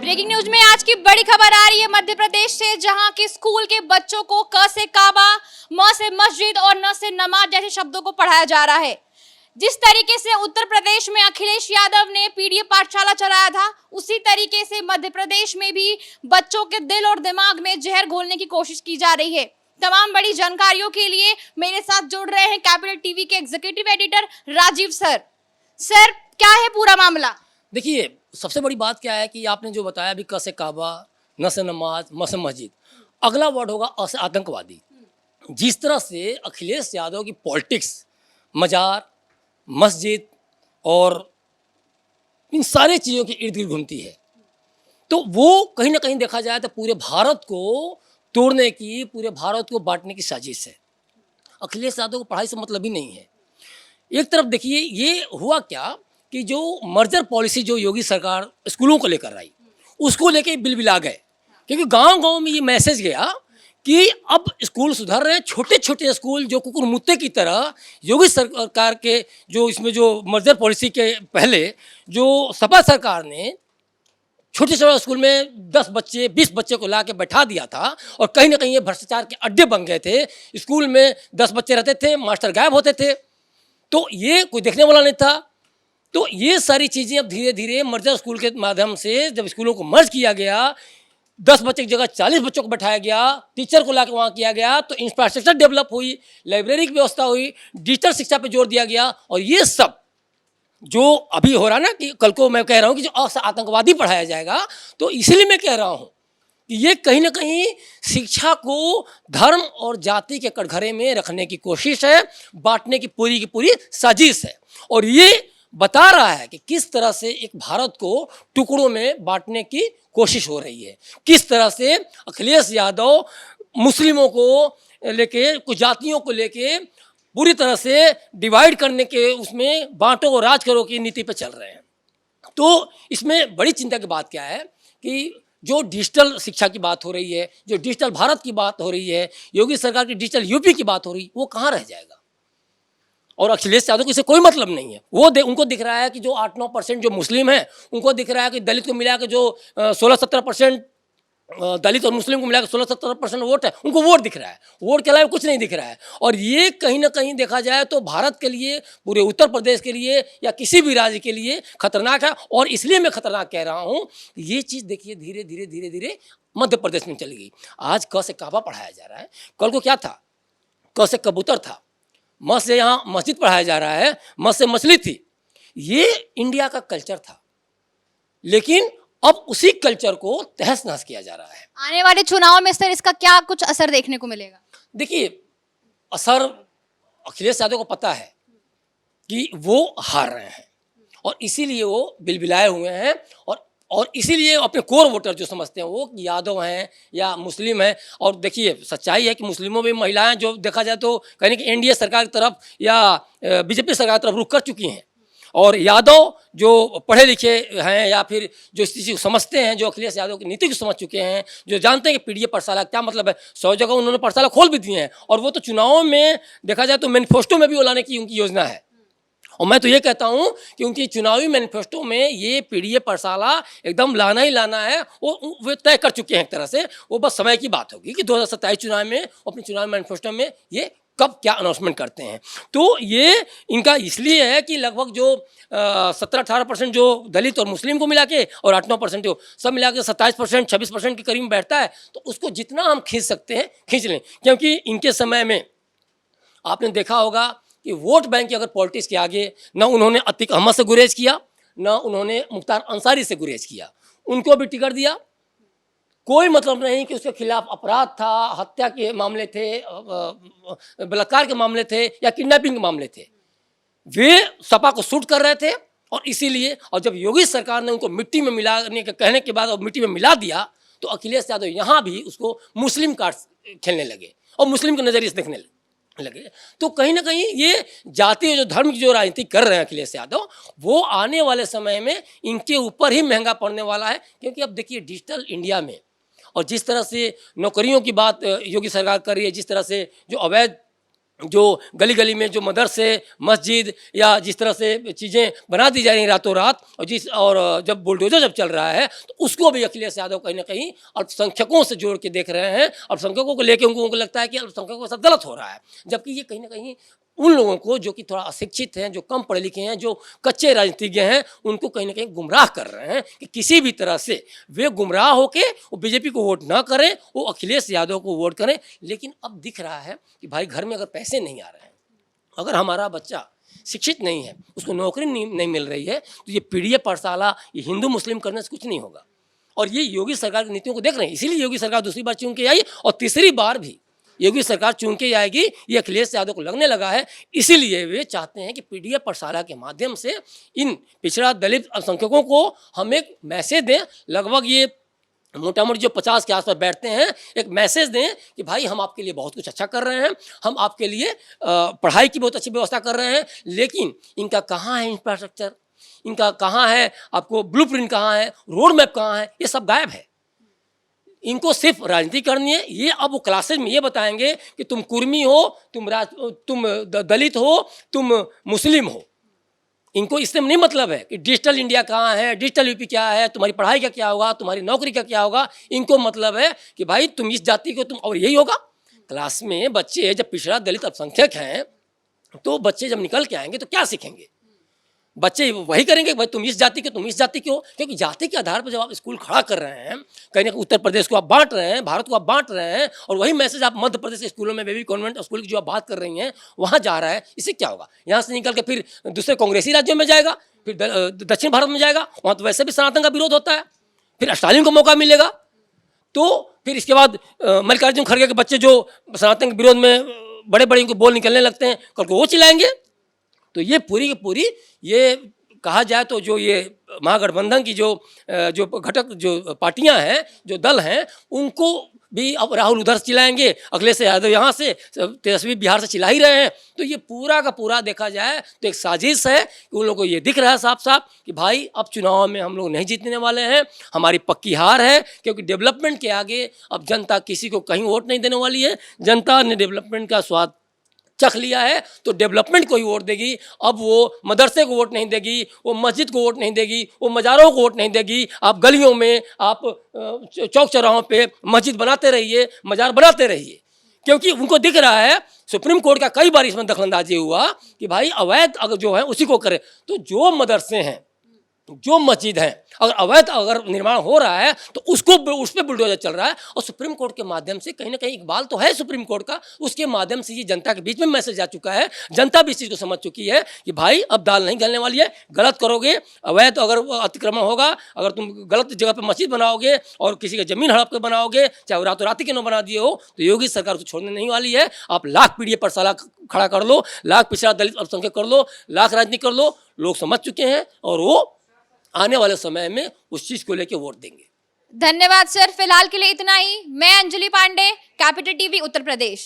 Breaking news में आज की बड़ी खबर आ रही है मध्य प्रदेश से, जहां के स्कूल के बच्चों को क से काबा, म से मस्जिद और न से नमाज जैसे शब्दों को पढ़ाया जा रहा है। जिस तरीके से उत्तर प्रदेश में अखिलेश यादव ने पीडीए पाठशाला चलाया था, उसी तरीके से मध्य प्रदेश में भी बच्चों के दिल और दिमाग में जहर घोलने की कोशिश की जा रही है। तमाम बड़ी जानकारियों के लिए मेरे साथ जुड़ रहे हैं कैपिटल टीवी के executive editor Rajiv sir. Sir, क्या है पूरा मामला? देखिए, सबसे बड़ी बात क्या है कि आपने जो बताया अभी क से काबा, न से नमाज, म से मस्जिद, अगला वर्ड होगा अ से आतंकवादी। जिस तरह से अखिलेश यादव की पॉलिटिक्स मजार, मस्जिद और इन सारी चीज़ों के इर्द गिर्द घूमती है, तो वो कहीं ना कहीं देखा जाए तो पूरे भारत को तोड़ने की, पूरे भारत को बांटने की साजिश है। अखिलेश यादव को पढ़ाई से मतलब ही नहीं है। एक तरफ देखिए, ये हुआ क्या कि जो मर्जर पॉलिसी जो योगी सरकार स्कूलों को लेकर आई, उसको लेके बिलबिला गए, क्योंकि गांव-गांव में ये मैसेज गया कि अब स्कूल सुधर रहे हैं। छोटे छोटे स्कूल जो कुकुरमुत्ते की तरह योगी सरकार के जो इसमें जो मर्जर पॉलिसी के पहले जो सपा सरकार ने छोटे छोटे स्कूल में 10 बच्चे 20 बच्चे को ला के बैठा दिया था, और कहीं ना कहीं ये भ्रष्टाचार के अड्डे बन गए थे। स्कूल में 10 बच्चे रहते थे, मास्टर गायब होते थे, तो ये कोई देखने वाला नहीं था। तो ये सारी चीज़ें अब धीरे धीरे मर्जर स्कूल के माध्यम से जब स्कूलों को मर्ज किया गया, 10 बच्चे की जगह 40 बच्चों को बैठाया गया, टीचर को लाकर वहाँ किया गया, तो इंफ्रास्ट्रक्चर डेवलप हुई, लाइब्रेरी की व्यवस्था हुई, डिजिटल शिक्षा पे जोर दिया गया। और ये सब जो अभी हो रहा ना, कि कल को मैं कह रहा हूँ कि जो आतंकवादी पढ़ाया जाएगा, तो इसलिए मैं कह रहा हूँ कि ये कहीं ना कहीं शिक्षा को धर्म और जाति के कटघरे में रखने की कोशिश है, बांटने की पूरी साजिश है। और ये बता रहा है कि किस तरह से एक भारत को टुकड़ों में बांटने की कोशिश हो रही है, किस तरह से अखिलेश यादव मुस्लिमों को लेके, कुछ जातियों को लेके पूरी तरह से डिवाइड करने के, उसमें बांटो और राज करो की नीति पे चल रहे हैं। तो इसमें बड़ी चिंता की बात क्या है कि जो डिजिटल शिक्षा की बात हो रही है, जो डिजिटल भारत की बात हो रही है, योगी सरकार की डिजिटल यूपी की बात हो रही है, वो कहाँ रह जाएगा? और अखिलेश यादव को इससे कोई मतलब नहीं है। वो उनको दिख रहा है कि जो 8-9% जो मुस्लिम हैं, उनको दिख रहा है कि दलित को मिला के जो 16-17% दलित और मुस्लिम को मिला के 16-17% वोट है, उनको वोट दिख रहा है। वोट के अलावा कुछ नहीं दिख रहा है। और ये कहीं ना कहीं देखा जाए तो भारत के लिए, पूरे उत्तर प्रदेश के लिए या किसी भी राज्य के लिए खतरनाक है। और इसलिए मैं खतरनाक कह रहा हूँ, ये चीज़ देखिए धीरे धीरे मध्य प्रदेश में चली गई। आज क से काबा पढ़ाया जा रहा है, कल को क्या था? क से कबूतर था, म से यहाँ मस्जिद पढ़ाया जा रहा है, म से मछली थी। ये इंडिया का कल्चर था, लेकिन अब उसी कल्चर को तहस नहस किया जा रहा है। आने वाले चुनाव में सर इसका क्या कुछ असर देखने को मिलेगा? देखिए, असर अखिलेश यादव को पता है कि वो हार रहे हैं, और इसीलिए वो बिलबिलाए हुए हैं। और इसीलिए अपने कोर वोटर जो समझते हैं वो यादव हैं या मुस्लिम हैं। और देखिए, सच्चाई है कि मुस्लिमों में महिलाएं जो देखा जाए तो कहीं कि एनडीए सरकार की तरफ या बीजेपी सरकार की तरफ रुख कर चुकी हैं। और यादव जो पढ़े लिखे हैं या फिर जो इस चीज़ को समझते हैं, जो अखिलेश यादव की नीति को समझ चुके हैं, जो जानते हैं कि पीडीए पाठशाला क्या मतलब है, 100 जगह उन्होंने पाठशाला खोल भी दिए हैं। और वो तो चुनावों में देखा जाए तो मैनिफेस्टो में भी वो लाने की उनकी योजना है। और मैं तो ये कहता हूँ कि उनकी चुनावी मैनिफेस्टो में ये पीडीए पाठशाला एकदम लाना ही लाना है। वो तय कर चुके हैं एक तरह से। वो बस समय की बात होगी कि 2027 चुनाव में अपने चुनावी मैनिफेस्टो में ये कब क्या अनाउंसमेंट करते हैं। तो ये इनका इसलिए है कि लगभग जो 17-18% जो दलित और मुस्लिम को मिला के और 8-9% जो सब मिला के 27% 26% के करीब बैठता है, तो उसको जितना हम खींच सकते हैं खींच लें। क्योंकि इनके समय में आपने देखा होगा कि वोट बैंक की अगर पॉलिटिक्स के आगे न उन्होंने अतीक अहमद से गुरेज किया, न उन्होंने मुख्तार अंसारी से गुरेज किया, उनको भी टिकट दिया। कोई मतलब नहीं कि उसके खिलाफ अपराध था, हत्या के मामले थे, बलात्कार के मामले थे या किडनैपिंग के मामले थे, वे सपा को सूट कर रहे थे। और इसीलिए, और जब योगी सरकार ने उनको मिट्टी में मिलाने के कहने के बाद और मिट्टी में मिला दिया, तो अखिलेश यादव यहाँ भी उसको मुस्लिम कार्ड खेलने लगे और मुस्लिम के नज़रिए से देखने लगे। तो कहीं ना कहीं ये जाति जो धर्म की जो राजनीति कर रहे हैं अखिलेश यादव, वो आने वाले समय में इनके ऊपर ही महंगा पड़ने वाला है। क्योंकि अब देखिए, डिजिटल इंडिया में और जिस तरह से नौकरियों की बात योगी सरकार कर रही है, जिस तरह से जो अवैध जो गली गली में जो मदरसे, मस्जिद या जिस तरह से चीज़ें बना दी जा रही हैं रातों रात, और जब बुलडोजर जब चल रहा है तो उसको भी अखिलेश यादव कहीं ना कहीं अल्पसंख्यकों से जोड़ के देख रहे हैं। अल्पसंख्यकों को लेकर उनको लगता है कि अल्पसंख्यकों के साथ गलत हो रहा है, जबकि ये कहीं ना कहीं उन लोगों को जो कि थोड़ा अशिक्षित हैं, जो कम पढ़े लिखे हैं, जो कच्चे राजनीतिज्ञ हैं, उनको कहीं ना कहीं गुमराह कर रहे हैं कि किसी भी तरह से वे गुमराह होके वो बीजेपी को वोट ना करें, वो अखिलेश यादव को वोट करें। लेकिन अब दिख रहा है कि भाई घर में अगर पैसे नहीं आ रहे हैं, अगर हमारा बच्चा शिक्षित नहीं है, उसको नौकरी नहीं मिल रही है, तो ये पीडीए पाठशाला, ये हिंदू मुस्लिम करने से कुछ नहीं होगा। और ये योगी सरकार की नीतियों को देख रहे हैं, इसीलिए योगी सरकार दूसरी बार चुन के आई और तीसरी बार भी योगी सरकार चुन के आएगी। ये अखिलेश यादव को लगने लगा है, इसीलिए वे चाहते हैं कि पीडीए पाठशाला के माध्यम से इन पिछड़ा दलित अल्पसंख्यकों को हम एक मैसेज दें। लगभग ये मोटा मोटी जो 50 के आसपास बैठते हैं, एक मैसेज दें कि भाई हम आपके लिए बहुत कुछ अच्छा कर रहे हैं, हम आपके लिए पढ़ाई की बहुत अच्छी व्यवस्था कर रहे हैं, लेकिन इनका कहाँ है इंफ्रास्ट्रक्चर, इनका कहाँ है, आपको ब्लूप्रिंट कहाँ है, रोड मैप कहाँ है, ये सब गायब है। इनको सिर्फ राजनीति करनी है। ये अब वो क्लासेज में ये बताएंगे कि तुम कुर्मी हो, तुम दलित हो, तुम मुस्लिम हो। इनको इससे नहीं मतलब है कि डिजिटल इंडिया कहाँ है, डिजिटल यूपी क्या है, तुम्हारी पढ़ाई का क्या होगा, तुम्हारी नौकरी का क्या होगा। इनको मतलब है कि भाई तुम इस जाति को तुम, और यही होगा। क्लास में बच्चे जब पिछड़ा दलित अल्पसंख्यक हैं, तो बच्चे जब निकल के आएंगे तो क्या सीखेंगे? बच्चे वही करेंगे भाई तुम इस जाति के, तुम इस जाति के हो। क्योंकि जाति के आधार पर जब आप स्कूल खड़ा कर रहे हैं, कहीं ना कहीं उत्तर प्रदेश को आप बांट रहे हैं, भारत को आप बांट रहे हैं, और वही मैसेज आप मध्य प्रदेश के स्कूलों में, बेबी कॉन्वेंट स्कूल की जो आप बात कर रही हैं, वहाँ जा रहा है। इससे क्या होगा? यहाँ से निकल के फिर दूसरे कांग्रेसी राज्यों में जाएगा, फिर दक्षिण भारत में जाएगा, वहाँ तो वैसे भी सनातन का विरोध होता है, फिर स्टालिन को मौका मिलेगा। तो फिर इसके बाद मल्लिकार्जुन खड़गे के बच्चे जो सनातन के विरोध में बड़े बड़े इनको बोल निकलने लगते हैं, कल को वो चिल्लाएंगे। तो ये पूरी की पूरी, ये कहा जाए तो जो ये महागठबंधन की जो घटक जो पार्टियां हैं, जो दल हैं, उनको भी अब राहुल उधर से चिल्लाएंगे, अखिलेश यादव यहाँ से, तेजस्वी बिहार से चिल्ला ही रहे हैं। तो ये पूरा का पूरा देखा जाए तो एक साजिश है कि उन लोगों को ये दिख रहा है साफ साफ कि भाई अब चुनाव में हम लोग नहीं जीतने वाले हैं, हमारी पक्की हार है। क्योंकि डेवलपमेंट के आगे अब जनता किसी को कहीं वोट नहीं देने वाली है। जनता ने डेवलपमेंट का स्वाद चख लिया है, तो डेवलपमेंट को ही वोट देगी। अब वो मदरसे को वोट नहीं देगी, वो मस्जिद को वोट नहीं देगी, वो मज़ारों को वोट नहीं देगी। आप गलियों में, आप चौक चौराहों पे मस्जिद बनाते रहिए, मज़ार बनाते रहिए, क्योंकि उनको दिख रहा है। सुप्रीम कोर्ट का कई बार इसमें दखलंदाजी हुआ कि भाई अवैध अगर जो है उसी को करे। तो जो मदरसे हैं, जो मस्जिद है, अगर अवैध अगर निर्माण हो रहा है तो उसको, उस पर बुलडोजर चल रहा है। और सुप्रीम कोर्ट के माध्यम से कहीं ना कहीं इकबाल तो है सुप्रीम कोर्ट का, उसके माध्यम से ये जनता के बीच में मैसेज आ चुका है। जनता भी इस चीज़ को समझ चुकी है कि भाई अब दाल नहीं गलने वाली है। गलत करोगे, अवैध अगर अतिक्रमण होगा, अगर तुम गलत जगह पर मस्जिद बनाओगे और किसी का जमीन हड़प के बनाओगे, चाहे रातों रात के न बना दिए हो, तो योगी सरकार को छोड़ने नहीं वाली है। आप लाख पीडीए पाठशाला खड़ा कर लो, लाख पिछड़ा दलित अल्पसंख्यक कर लो, लाख राजनीति कर लो, लोग समझ चुके हैं और वो आने वाले समय में उस चीज को लेके वोट देंगे। धन्यवाद सर, फिलहाल के लिए इतना ही। मैं अंजलि पांडे, कैपिटल टीवी उत्तर प्रदेश।